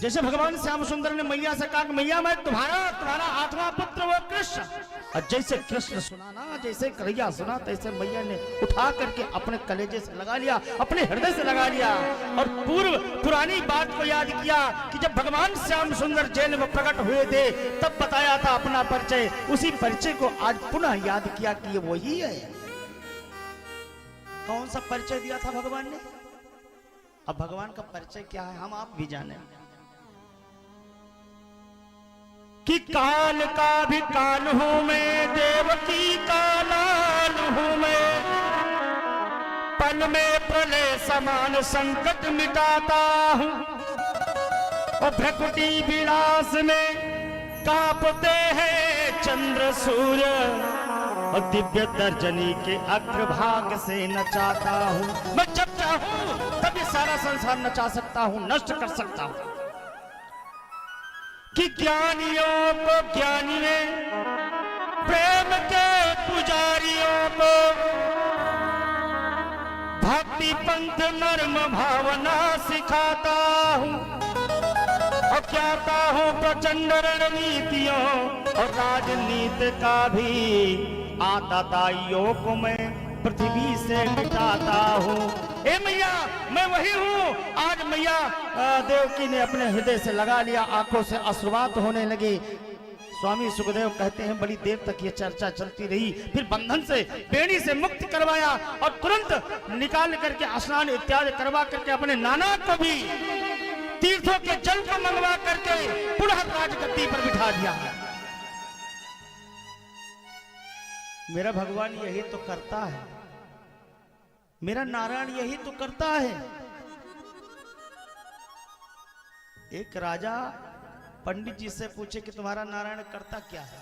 जैसे भगवान श्याम सुंदर ने मैया से कहा कि मैया मैं तुम्हारा 8वां पुत्र वो कृष्ण। और जैसे कृष्ण सुना ना, जैसे कन्हैया सुना, तैसे मैया ने उठा करके अपने कलेजे से लगा लिया, अपने हृदय से लगा लिया और पुरानी बात को याद किया कि जब भगवान श्याम सुंदर जेल में प्रकट हुए थे तब बताया था अपना परिचय। उसी परिचय को आज पुनः याद किया कि ये वही है। कौन सा परिचय दिया था भगवान ने? अब भगवान का परिचय क्या है हम आप भी जाने कि काल का भी काल हूं मैं, देवकी का लाल हूं मैं, पल में प्रलय समान संकट मिटाता हूं और भ्रकुटी विलास में कांपते हैं चंद्र सूर्य और दिव्य तर्जनी के अग्रभाग से नचाता हूं। मैं जब चाहूं तभी सारा संसार नचा सकता हूं, नष्ट कर सकता हूं। कि ज्ञानियों को ज्ञानी में, प्रेम के पुजारियों को भक्ति पंथ नर्म भावना सिखाता हूं और ज्ञाता हूं प्रचंड रणनीतियों और राजनीति का भी आताताइयों को मैं पृथ्वी से मिटाता हूं। ए मैया मैं वही हूं। आज मैया देवकी ने अपने हृदय से लगा लिया, आंखों से अश्रुवात होने लगे। स्वामी सुखदेव कहते हैं बड़ी देर तक ये चर्चा चलती रही, फिर बंधन से बेड़ी से मुक्त करवाया और तुरंत निकाल करके स्नान इत्यादि करवा करके अपने नाना को भी तीर्थों के जल को मंगवा करके पुनः राजगद्दी पर बिठा दिया। मेरा भगवान यही तो करता है, मेरा नारायण यही तो करता है। एक राजा पंडित जी से पूछे कि तुम्हारा नारायण करता क्या है,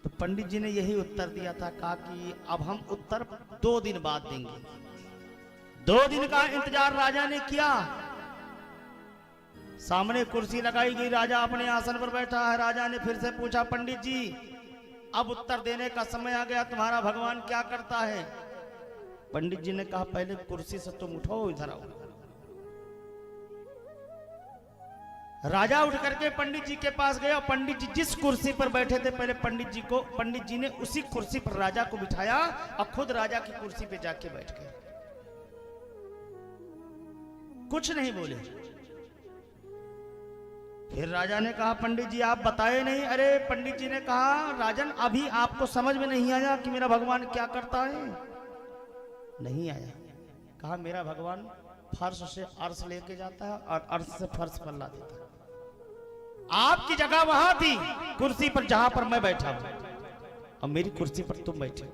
तो पंडित जी ने यही उत्तर दिया था, कहा कि अब हम उत्तर 2 दिन बाद देंगे। 2 दिन का इंतजार राजा ने किया। सामने कुर्सी लगाई गई, राजा अपने आसन पर बैठा है। राजा ने फिर से पूछा पंडित जी अब उत्तर देने का समय आ गया, तुम्हारा भगवान क्या करता है? पंडित जी ने कहा पहले कुर्सी से तुम उठो, इधर आओ। राजा उठ करके पंडित जी के पास गया। पंडित जी जिस कुर्सी पर बैठे थे पहले पंडित जी ने उसी कुर्सी पर राजा को बिठाया और खुद राजा की कुर्सी पे जाके बैठ गए। कुछ नहीं बोले। फिर राजा ने कहा पंडित जी आप बताए नहीं। अरे पंडित जी ने कहा राजन अभी आपको समझ में नहीं आया कि मेरा भगवान क्या करता है? नहीं आया। कहा मेरा भगवान फर्श से अर्श लेके जाता है और अर्श से फर्श पर ला देता है। आपकी जगह वहां थी कुर्सी पर जहां पर मैं बैठा हूं और मेरी कुर्सी पर तुम बैठे।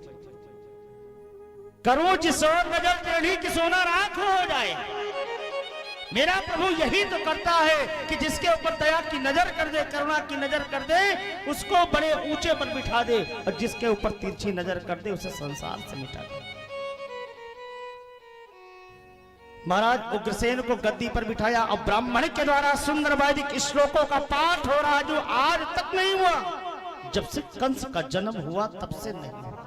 करो जिस ओर नजर टेढ़ी कि सोना राख हो जाए। मेरा प्रभु यही तो करता है कि जिसके ऊपर दया की नजर कर दे, करुणा की नजर कर दे, उसको बड़े ऊंचे पर बिठा दे और जिसके ऊपर तिरछी नजर कर दे उसे संसार से मिटा दे। महाराज उग्रसेन को गद्दी पर बिठाया और ब्राह्मण के द्वारा सुंदर वैदिक श्लोकों का पाठ हो रहा जो आज तक नहीं हुआ। जब से कंस का जन्म हुआ तब से नहीं।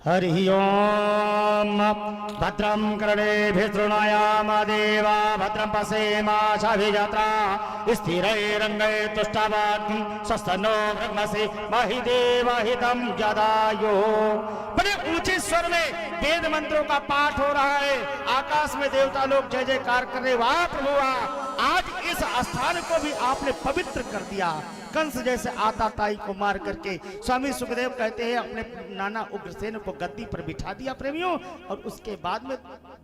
हरि ओम भद्रं कर्णेभिः शृणुयाम देवा भद्रं पश्येमाशाभिजात्रा स्थिरैरङ्गैः तुष्टवती स्वस्तनो ब्रह्मसि महि देवहितं जदायो। बड़े ऊंचे स्वर में वेद मंत्रों का पाठ हो रहा है। आकाश में देवता लोग जय जयकार कर रहे। वाह प्रभु वाह, आज इस स्थान को भी आपने पवित्र कर दिया। कंस जैसे आताताई को मार करके स्वामी सुखदेव कहते हैं अपने नाना उग्रसेन को गद्दी पर बिठा दिया प्रेमियों। और उसके बाद में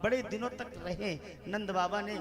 बड़े दिनों तक रहे नंद बाबा ने।